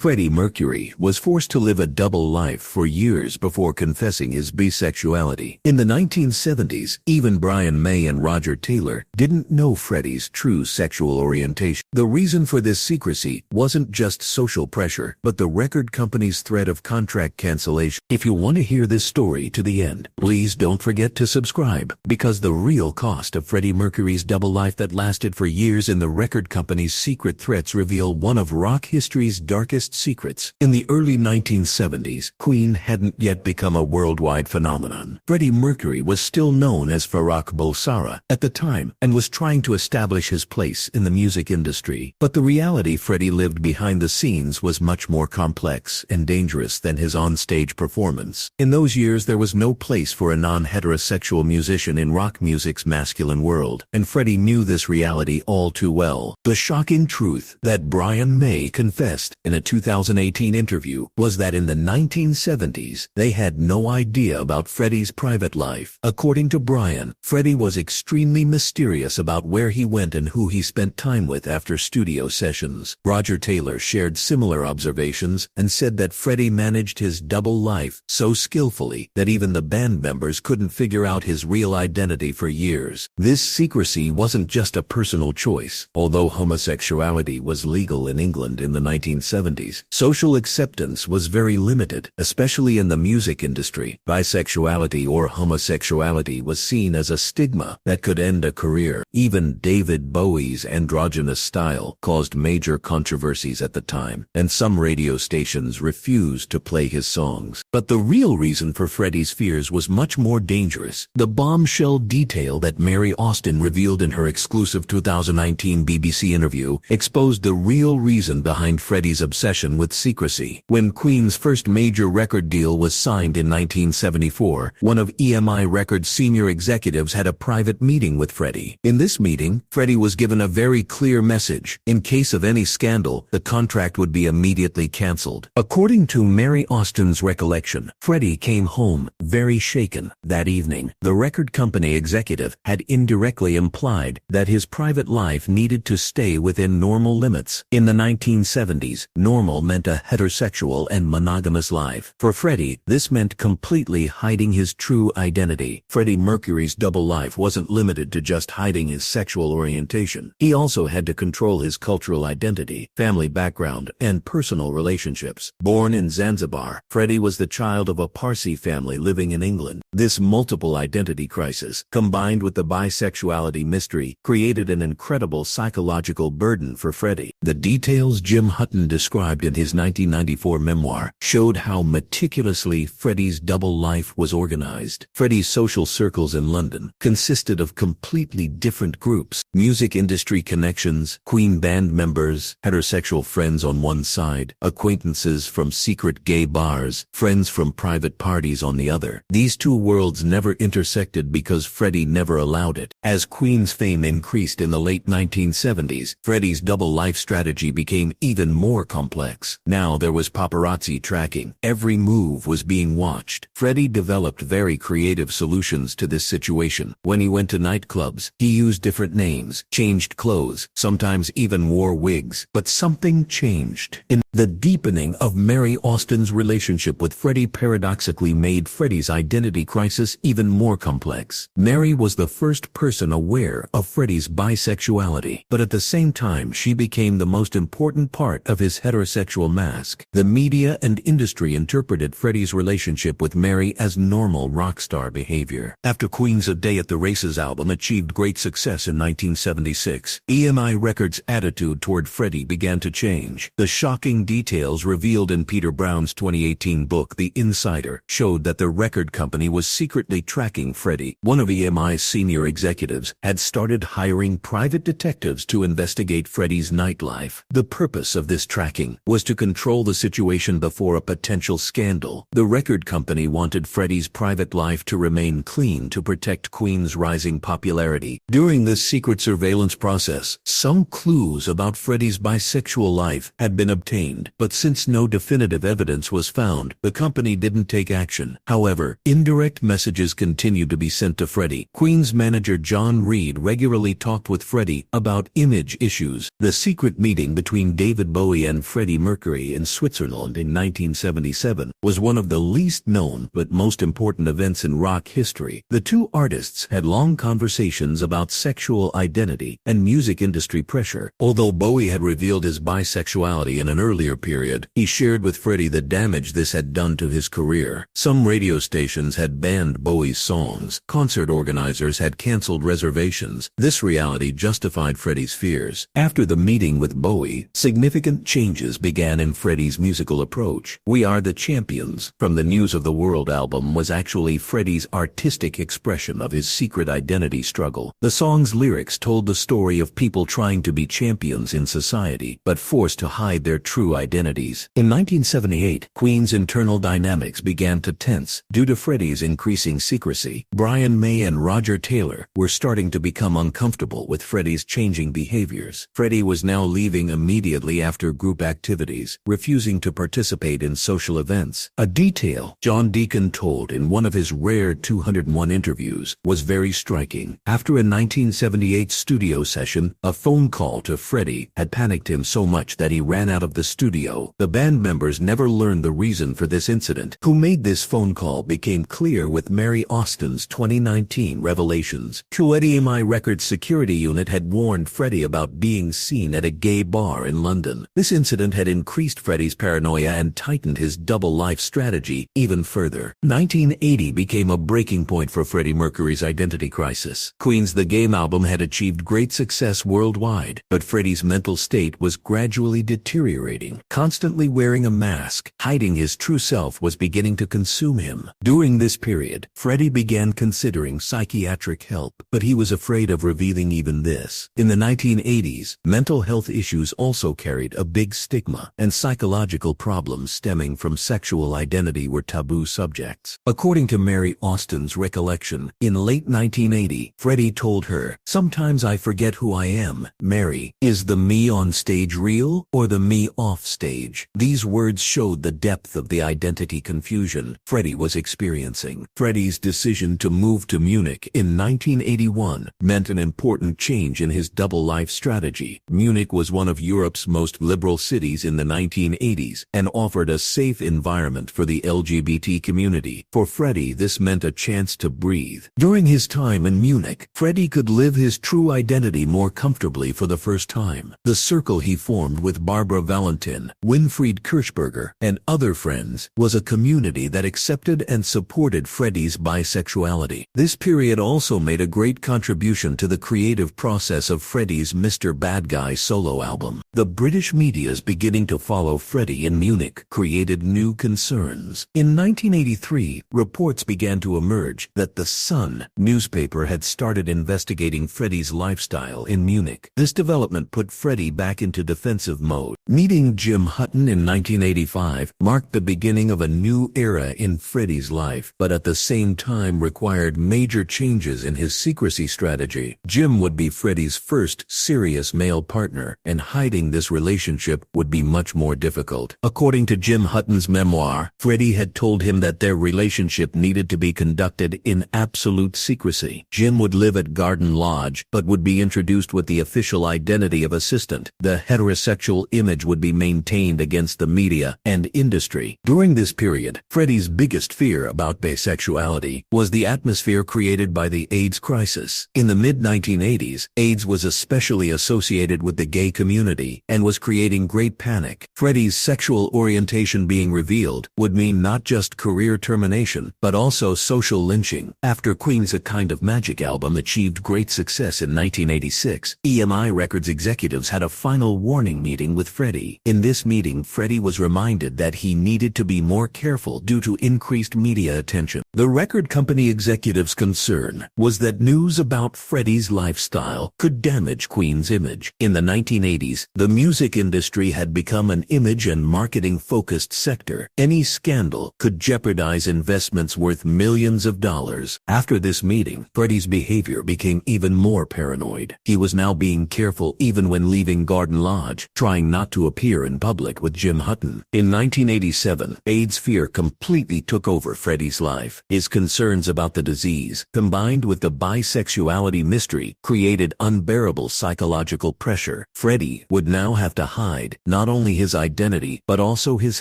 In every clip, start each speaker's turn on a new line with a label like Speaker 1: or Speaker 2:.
Speaker 1: Freddie Mercury was forced to live a double life for years before confessing his bisexuality. In the 1970s, even Brian May and Roger Taylor didn't know Freddie's true sexual orientation. The reason for this secrecy wasn't just social pressure, but the record company's threat of contract cancellation. If you want to hear this story to the end, please don't forget to subscribe, because the real cost of Freddie Mercury's double life that lasted for years in the record company's secret threats reveal one of rock history's darkest secrets. In the early 1970s, Queen hadn't yet become a worldwide phenomenon. Freddie Mercury was still known as Farrokh Bulsara at the time and was trying to establish his place in the music industry. But the reality Freddie lived behind the scenes was much more complex and dangerous than his on-stage performance. In those years, there was no place for a non-heterosexual musician in rock music's masculine world, and Freddie knew this reality all too well. The shocking truth that Brian May confessed in a 2018 interview was that in the 1970s, they had no idea about Freddie's private life. According to Brian, Freddie was extremely mysterious about where he went and who he spent time with after studio sessions. Roger Taylor shared similar observations and said that Freddie managed his double life so skillfully that even the band members couldn't figure out his real identity for years. This secrecy wasn't just a personal choice. Although homosexuality was legal in England in the 1970s, social acceptance was very limited, especially in the music industry. Bisexuality or homosexuality was seen as a stigma that could end a career. Even David Bowie's androgynous style caused major controversies at the time, and some radio stations refused to play his songs. But the real reason for Freddie's fears was much more dangerous. The bombshell detail that Mary Austin revealed in her exclusive 2019 BBC interview exposed the real reason behind Freddie's obsession with secrecy. When Queen's first major record deal was signed in 1974, one of EMI Records' senior executives had a private meeting with Freddie. In this meeting, Freddie was given a very clear message. In case of any scandal, the contract would be immediately cancelled. According to Mary Austin's recollection, Freddie came home very shaken that evening. The record company executive had indirectly implied that his private life needed to stay within normal limits. In the 1970s, normal meant a heterosexual and monogamous life. For Freddie, this meant completely hiding his true identity. Freddie Mercury's double life wasn't limited to just hiding his sexual orientation. He also had to control his cultural identity, family background, and personal relationships. Born in Zanzibar, Freddie was the child of a Parsi family living in England. This multiple identity crisis, combined with the bisexuality mystery, created an incredible psychological burden for Freddie. The details Jim Hutton described in his 1994 memoir showed how meticulously Freddie's double life was organized. Freddie's social circles in London consisted of completely different groups: music industry connections, Queen band members, heterosexual friends on one side, acquaintances from secret gay bars, friends from private parties on the other. These two worlds never intersected because Freddie never allowed it. As Queen's fame increased in the late 1970s, Freddie's double life strategy became even more complex. Now there was paparazzi tracking. Every move was being watched. Freddie developed very creative solutions to this situation. When he went to nightclubs, he used different names, changed clothes, sometimes even wore wigs. But something changed. In the deepening of Mary Austin's relationship with Freddie paradoxically made Freddie's identity crisis even more complex. Mary was the first person aware of Freddie's bisexuality, but at the same time she became the most important part of his heterosexual mask. The media and industry interpreted Freddie's relationship with Mary as normal rock star behavior. After Queen's A Day at the Races album achieved great success in 1976, EMI Records' attitude toward Freddie began to change. The shocking details revealed in Peter Brown's 2018 book The Insider showed that the record company was secretly tracking Freddie. One of EMI's senior executives had started hiring private detectives to investigate Freddie's nightlife. The purpose of this tracking was to control the situation before a potential scandal. The record company wanted Freddie's private life to remain clean to protect Queen's rising popularity. During this secret surveillance process, some clues about Freddie's bisexual life had been obtained. remained, but since no definitive evidence was found, the company didn't take action. However, indirect messages continued to be sent to Freddie. Queen's manager John Reid regularly talked with Freddie about image issues. The secret meeting between David Bowie and Freddie Mercury in Switzerland in 1977 was one of the least known but most important events in rock history. The two artists had long conversations about sexual identity and music industry pressure. Although Bowie had revealed his bisexuality in an earlier period, he shared with Freddie the damage this had done to his career. Some radio stations had banned Bowie's songs. Concert organizers had canceled reservations. This reality justified Freddie's fears. After the meeting with Bowie, significant changes began in Freddie's musical approach. We Are the Champions from the News of the World album was actually Freddie's artistic expression of his secret identity struggle. The song's lyrics told the story of people trying to be champions in society, but forced to hide their true identities. In 1978, Queen's internal dynamics began to tense due to Freddie's increasing secrecy. Brian May and Roger Taylor were starting to become uncomfortable with Freddie's changing behaviors. Freddie was now leaving immediately after group activities, refusing to participate in social events. A detail John Deacon told in one of his rare 201 interviews was very striking. After a 1978 studio session, a phone call to Freddie had panicked him so much that he ran out of the studio. The band members never learned the reason for this incident. Who made this phone call became clear with Mary Austin's 2019 revelations. EMI Records security unit had warned Freddie about being seen at a gay bar in London. This incident had increased Freddie's paranoia and tightened his double-life strategy even further. 1980 became a breaking point for Freddie Mercury's identity crisis. Queen's The Game album had achieved great success worldwide, but Freddie's mental state was gradually deteriorating. Constantly wearing a mask, hiding his true self was beginning to consume him. During this period, Freddie began considering psychiatric help, but he was afraid of revealing even this. In the 1980s, mental health issues also carried a big stigma, and psychological problems stemming from sexual identity were taboo subjects. According to Mary Austin's recollection, in late 1980, Freddie told her, "Sometimes I forget who I am. Mary, is the me on stage real or the me off stage?" These words showed the depth of the identity confusion Freddie was experiencing. Freddie's decision to move to Munich in 1981 meant an important change in his double-life strategy. Munich was one of Europe's most liberal cities in the 1980s and offered a safe environment for the LGBT community. For Freddie, this meant a chance to breathe. During his time in Munich, Freddie could live his true identity more comfortably for the first time. The circle he formed with Barbara Valentin, Winfried Kirschberger, and other friends was a community that accepted and supported Freddie's bisexuality. This period also made a great contribution to the creative process of Freddie's Mr. Bad Guy solo album. The British media's beginning to follow Freddie in Munich created new concerns. In 1983, reports began to emerge that the Sun newspaper had started investigating Freddie's lifestyle in Munich. This development put Freddie back into defensive mode. Meeting Jim Hutton in 1985 marked the beginning of a new era in Freddie's life, but at the same time required major changes in his secrecy strategy. Jim would be Freddie's first serious male partner, and hiding this relationship would be much more difficult. According to Jim Hutton's memoir, Freddie had told him that their relationship needed to be conducted in absolute secrecy. Jim would live at Garden Lodge, but would be introduced with the official identity of assistant. The heterosexual image would be maintained against the media and industry. During this period, Freddie's biggest fear about bisexuality was the atmosphere created by the AIDS crisis. In the mid-1980s, AIDS was especially associated with the gay community and was creating great panic. Freddie's sexual orientation being revealed would mean not just career termination, but also social lynching. After Queen's A Kind of Magic album achieved great success in 1986, EMI Records executives had a final warning meeting with Freddie. In this meeting, Freddie was reminded that he needed to be more careful due to increased media attention. The record company executives' concern was that news about Freddie's lifestyle could damage Queen's image. In the 1980s, the music industry had become an image and marketing-focused sector. Any scandal could jeopardize investments worth millions of dollars. After this meeting, Freddie's behavior became even more paranoid. He was now being careful even when leaving Garden Lodge, trying not to appear appear in public with Jim Hutton. In 1987, AIDS fear completely took over Freddie's life. His concerns about the disease, combined with the bisexuality mystery, created unbearable psychological pressure. Freddie would now have to hide not only his identity, but also his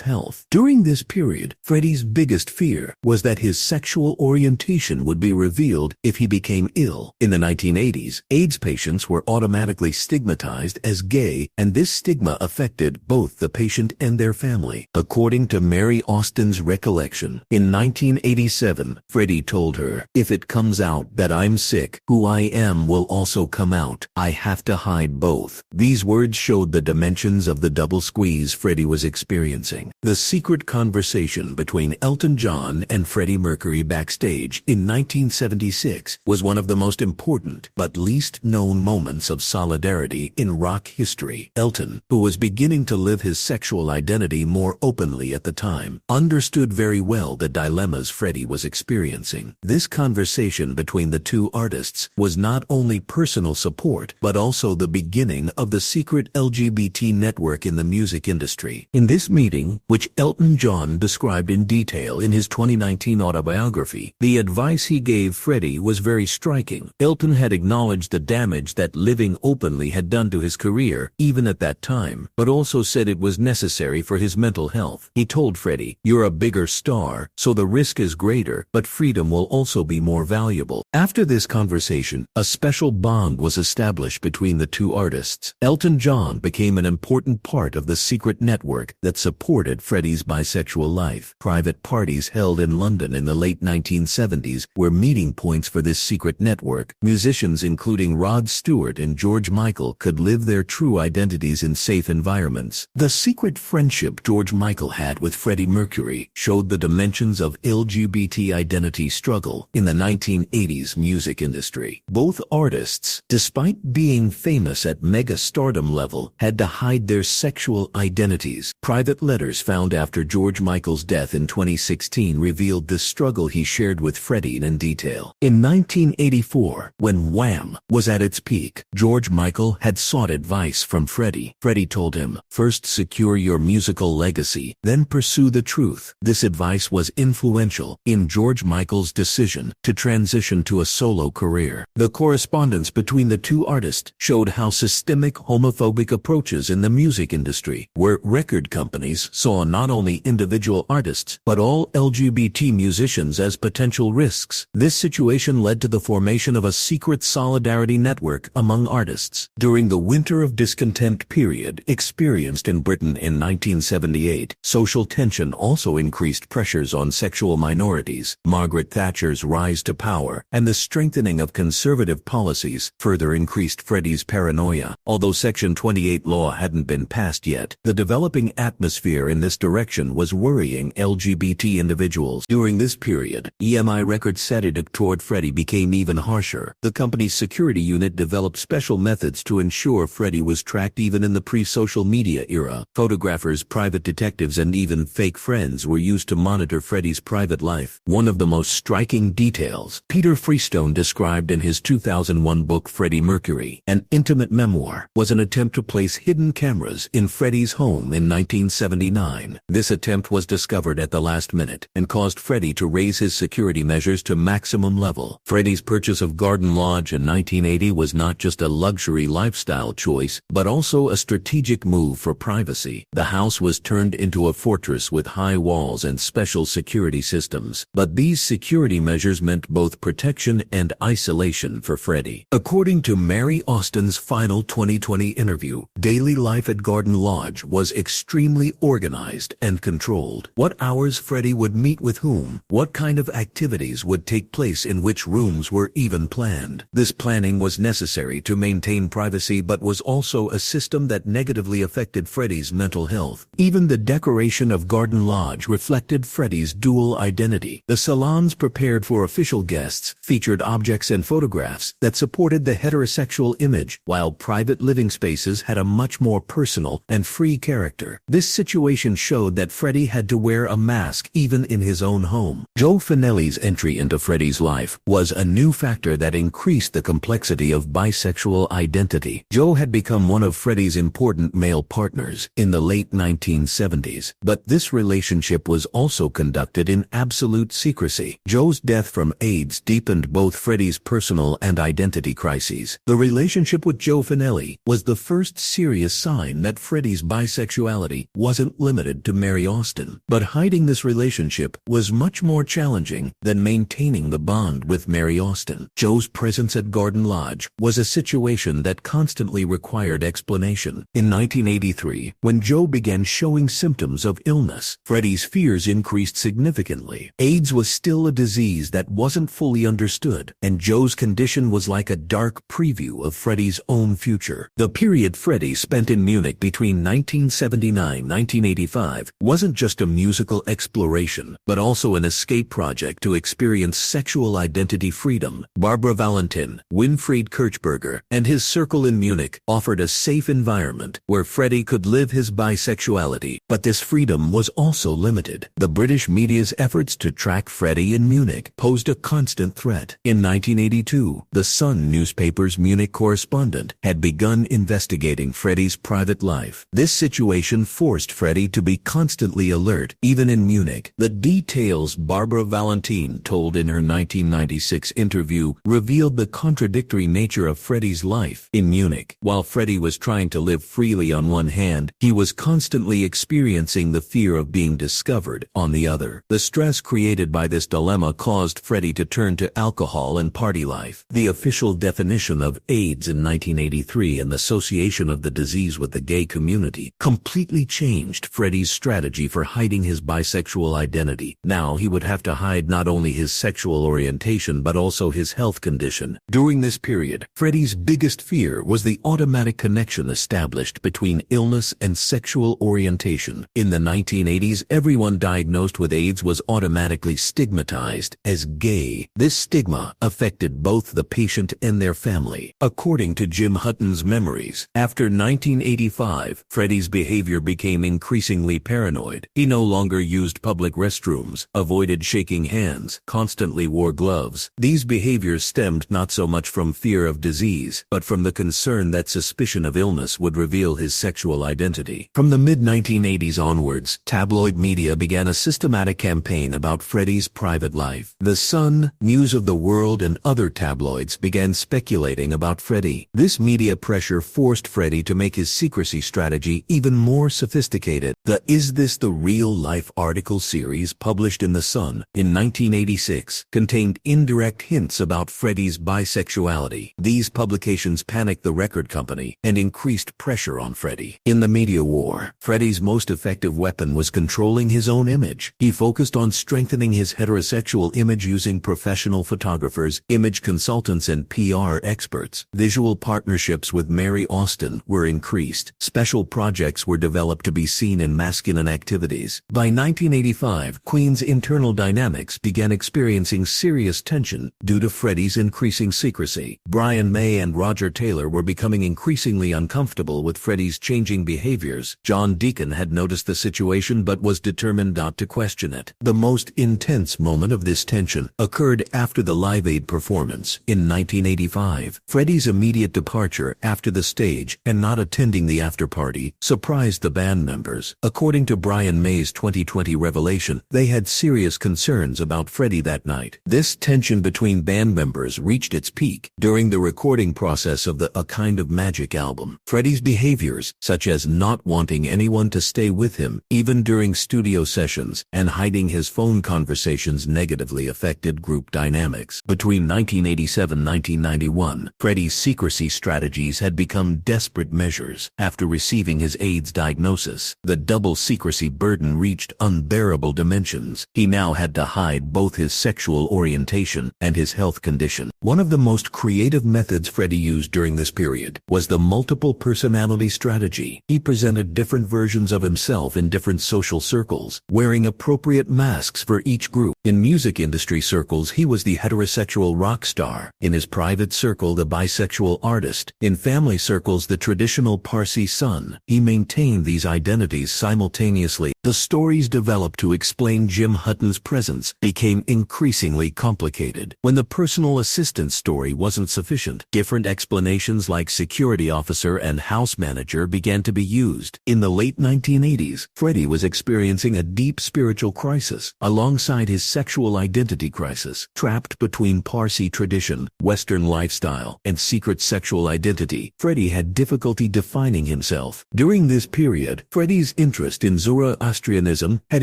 Speaker 1: health. During this period, Freddie's biggest fear was that his sexual orientation would be revealed if he became ill. In the 1980s, AIDS patients were automatically stigmatized as gay, and this stigma affected both the patient and their family. According to Mary Austin's recollection, in 1987, Freddie told her, "If it comes out that I'm sick, who I am will also come out. I have to hide both." These words showed the dimensions of the double squeeze Freddie was experiencing. The secret conversation between Elton John and Freddie Mercury backstage in 1976 was one of the most important but least known moments of solidarity in rock history. Elton, who was beginning to live his sexual identity more openly at the time, understood very well the dilemmas Freddie was experiencing. This conversation between the two artists was not only personal support, but also the beginning of the secret LGBT network in the music industry. In this meeting, which Elton John described in detail in his 2019 autobiography, the advice he gave Freddie was very striking. Elton had acknowledged the damage that living openly had done to his career, even at that time, but also said it was necessary for his mental health. He told Freddie, "You're a bigger star, so the risk is greater, but freedom will also be more valuable." After this conversation, a special bond was established between the two artists. Elton John became an important part of the secret network that supported Freddie's bisexual life. Private parties held in London in the late 1970s were meeting points for this secret network. Musicians including Rod Stewart and George Michael could live their true identities in safe environments. The secret friendship George Michael had with Freddie Mercury showed the dimensions of LGBT identity struggle in the 1980s music industry. Both artists, despite being famous at mega-stardom level, had to hide their sexual identities. Private letters found after George Michael's death in 2016 revealed the struggle he shared with Freddie in detail. In 1984, when Wham! Was at its peak, George Michael had sought advice from Freddie. Freddie told him, "First secure your musical legacy, then pursue the truth." This advice was influential in George Michael's decision to transition to a solo career. The correspondence between the two artists showed how systemic homophobic approaches in the music industry, where record companies saw not only individual artists, but all LGBT musicians as potential risks. This situation led to the formation of a secret solidarity network among artists. During the Winter of Discontent period experienced in Britain in 1978, social tension also increased pressures on sexual minorities. Margaret Thatcher's rise to power and the strengthening of conservative policies further increased Freddie's paranoia. Although Section 28 law hadn't been passed yet, the developing atmosphere in this direction was worrying LGBT individuals. During this period, EMI Records' attitude toward Freddie became even harsher. The company's security unit developed special methods to ensure Freddie was tracked even in the pre-social media era. Photographers, private detectives, and even fake friends were used to monitor Freddie's private life. One of the most striking details Peter Freestone described in his 2001 book Freddie Mercury, an intimate memoir, was an attempt to place hidden cameras in Freddie's home in 1979. This attempt was discovered at the last minute and caused Freddie to raise his security measures to maximum level. Freddie's purchase of Garden Lodge in 1980 was not just a luxury lifestyle choice, but also a strategic move for privacy. The house was turned into a fortress with high walls and special security systems, but these security measures meant both protection and isolation for Freddie. According to Mary Austin's final 2020 interview, daily life at Garden Lodge was extremely organized and controlled. What hours Freddie would meet with whom, what kind of activities would take place in which rooms were even planned. This planning was necessary to maintain privacy but was also a system that negatively affected Freddie's mental health. Even the decoration of Garden Lodge reflected Freddie's dual identity. The salons prepared for official guests featured objects and photographs that supported the heterosexual image, while private living spaces had a much more personal and free character. This situation showed that Freddie had to wear a mask even in his own home. Joe Finelli's entry into Freddie's life was a new factor that increased the complexity of bisexual identity. Joe had become one of Freddie's important male partners partners in the late 1970s, but this relationship was also conducted in absolute secrecy. Joe's death from AIDS deepened both Freddie's personal and identity crises. The relationship with Joe Finelli was the first serious sign that Freddie's bisexuality wasn't limited to Mary Austin. But hiding this relationship was much more challenging than maintaining the bond with Mary Austin. Joe's presence at Garden Lodge was a situation that constantly required explanation. In 1983, when Joe began showing symptoms of illness, Freddie's fears increased significantly. AIDS was still a disease that wasn't fully understood, and Joe's condition was like a dark preview of Freddie's own future. The period Freddie spent in Munich between 1979 and 1985 wasn't just a musical exploration, but also an escape project to experience sexual identity freedom. Barbara Valentin, Winfried Kirchberger, and his circle in Munich offered a safe environment where Freddie could live his bisexuality, but this freedom was also limited. The British media's efforts to track Freddie in Munich posed a constant threat. In 1982, the Sun newspaper's Munich correspondent had begun investigating Freddie's private life. This situation forced Freddie to be constantly alert, even in Munich. The details Barbara Valentin told in her 1996 interview revealed the contradictory nature of Freddie's life in Munich. While Freddie was trying to live freely on one hand, he was constantly experiencing the fear of being discovered on the other. The stress created by this dilemma caused Freddie to turn to alcohol and party life. The official definition of AIDS in 1983 and the association of the disease with the gay community completely changed Freddie's strategy for hiding his bisexual identity. Now he would have to hide not only his sexual orientation but also his health condition. During this period, Freddie's biggest fear was the automatic connection established between illness and sexual orientation. In the 1980s, everyone diagnosed with AIDS was automatically stigmatized as gay. This stigma affected both the patient and their family. According to Jim Hutton's memories, after 1985, Freddie's behavior became increasingly paranoid. He no longer used public restrooms, avoided shaking hands, constantly wore gloves. These behaviors stemmed not so much from fear of disease, but from the concern that suspicion of illness would reveal his sexual identity. From the mid-1980s onwards, tabloid media began a systematic campaign about Freddie's private life. The Sun, News of the World, and other tabloids began speculating about Freddie. This media pressure forced Freddie to make his secrecy strategy even more sophisticated. The Is This the Real Life article series published in The Sun in 1986 contained indirect hints about Freddie's bisexuality. These publications panicked the record company and increased pressure on Freddie. In the media war, Freddie's most effective weapon was controlling his own image. He focused on strengthening his heterosexual image using professional photographers, image consultants, and PR experts. Visual partnerships with Mary Austin were increased. Special projects were developed to be seen in masculine activities. By 1985, Queen's internal dynamics began experiencing serious tension due to Freddie's increasing secrecy. Brian May and Roger Taylor were becoming increasingly uncomfortable with Freddie's changing behaviors. John Deacon had noticed the situation but was determined not to question it. The most intense moment of this tension occurred after the Live Aid performance in 1985. Freddie's immediate departure after the stage and not attending the after-party surprised the band members. According to Brian May's 2020 revelation, they had serious concerns about Freddie that night. This tension between band members reached its peak during the recording process of the A Kind of Magic album. Freddie's behaviors, such as not wanting anyone to stay with him, even during studio sessions, and hiding his phone conversations negatively affected group dynamics. Between 1987 and 1991, Freddie's secrecy strategies had become desperate measures. After receiving his AIDS diagnosis, the double secrecy burden reached unbearable dimensions. He now had to hide both his sexual orientation and his health condition. One of the most creative methods Freddie used during this period was the multiple personality strategy. He presented different versions of himself in different social circles, wearing appropriate masks for each group. In music industry circles, he was the heterosexual rock star. In his private circle, the bisexual artist. In family circles, the traditional Parsi son. He maintained these identities simultaneously. the stories developed to explain Jim Hutton's presence became increasingly complicated. When the personal assistant story wasn't sufficient, different explanations like security officer and house manager began to be used. In the late 1980s, Freddie was experiencing a deep spiritual crisis, alongside his sexual identity crisis. Trapped between Parsi tradition, Western lifestyle, and secret sexual identity, Freddie had difficulty defining himself. During this period, Freddie's interest in Zoroastrianism had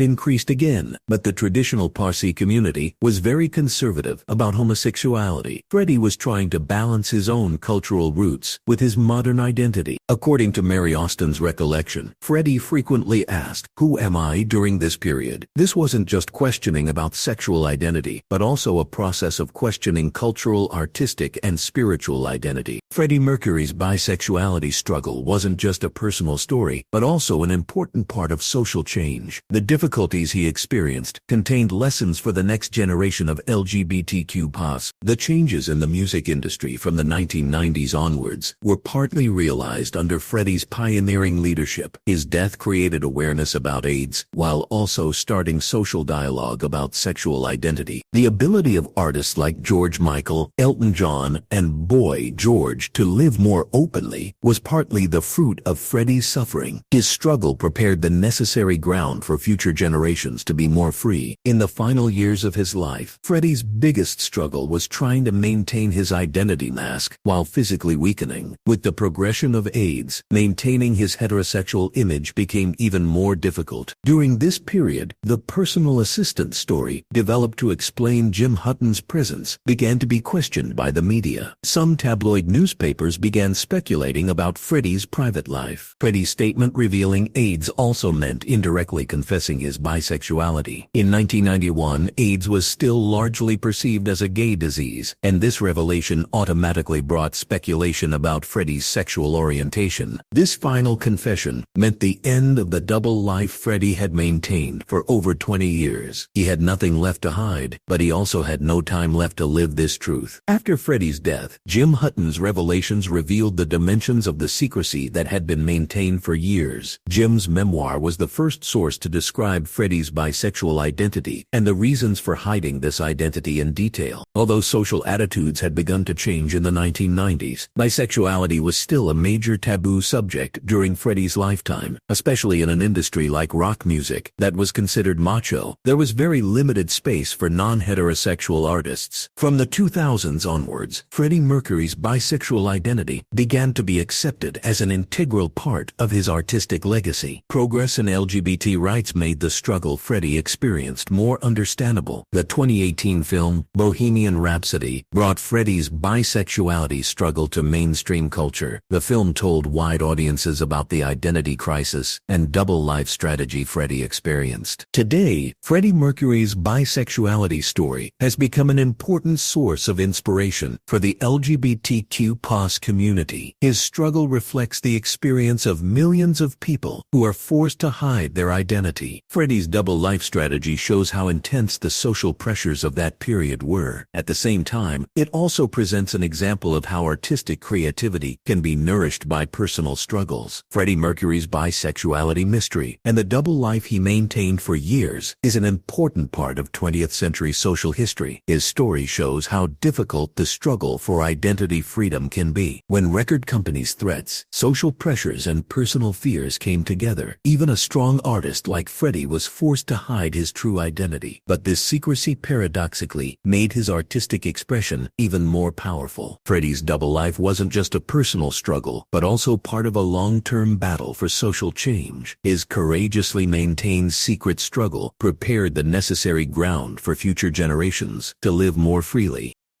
Speaker 1: increased again, but the traditional Parsi community was very conservative about homosexuality. Freddie was trying to balance his own cultural roots with his modern identity. According to Mary Austin's recollection, Freddie frequently asked, "Who am I?" during this period. This wasn't just questioning about sexual identity, but also a process of questioning cultural, artistic, and spiritual identity. Freddie Mercury's bisexuality struggle wasn't just a personal story, but also an important part of social change. The difficulties he experienced contained lessons for the next generation of LGBTQ+. The changes in the music industry from the 1990s onwards were partly realized under Freddie's pioneering leadership. His death created awareness about AIDS, while also starting social dialogue about sexual identity. The ability of artists like George Michael, Elton John, and Boy George to live more openly was partly the fruit of Freddie's suffering. His struggle prepared the necessary ground for future generations to be more free. In the final years of his life, Freddie's biggest struggle was trying to maintain his identity mask while physically weakening. With the progression of AIDS, maintaining his heterosexual image became even more difficult. During this period, the personal assistant story, developed to explain Jim Hutton's presence, began to be questioned by the media. Some tabloid newspapers began speculating about Freddie's private life. Freddie's statement revealing AIDS also meant indirectly confessing his bisexuality. In 1991, AIDS was still largely perceived as a gay disease, and this revelation automatically brought speculation about Freddie's sexual orientation. This final confession meant the end of the double life Freddie had maintained for over 20 years. He had nothing left to hide, but he also had no time left to live this truth. After Freddie's death, Jim Hutton's revelations revealed the dimensions of the secrecy that had been maintained for years. Jim's memoir was the first source to describe Freddie's bisexual identity and the reasons for hiding this identity in detail. Although social attitudes had begun to change in the 1990s, bisexuality was still a major taboo subject during Freddie's lifetime, especially in an industry like rock music that was considered macho. There was very limited space for non-heterosexual artists. From the 2000s onwards, Freddie Mercury's bisexual identity began to be accepted as an integral part of his artistic legacy. Progress in LGBT rights made the struggle Freddie experienced more understandable. The 2018 film, Bohemian Rhapsody, brought Freddie's bisexuality struggle to mainstream culture. The film told wide audiences about the identity crisis and double life strategy Freddie experienced. Today, Freddie Mercury's bisexuality story has become an important source of inspiration for the LGBTQ+ community. His struggle reflects the experience of millions of people who are forced to hide their identity. Freddie's double life strategy shows how intense the social pressures of that period were. At the same time, it also presents an example of how artistic creativity can be nourished by personal struggles. Freddie Mercury's bisexuality mystery and the double life he maintained for years is an important part of 20th century social history. His story shows how difficult the struggle for identity freedom can be. When record companies' threats, social pressures, and personal fears came together, even a strong artist like Freddie was forced to hide his true identity. But this secrecy paradoxically made his artistic expression even more powerful. Freddie's double life wasn't just a personal struggle, but also part of a long-term battle for social change. His courageously maintained secret struggle prepared the necessary ground for future generations to live more freely.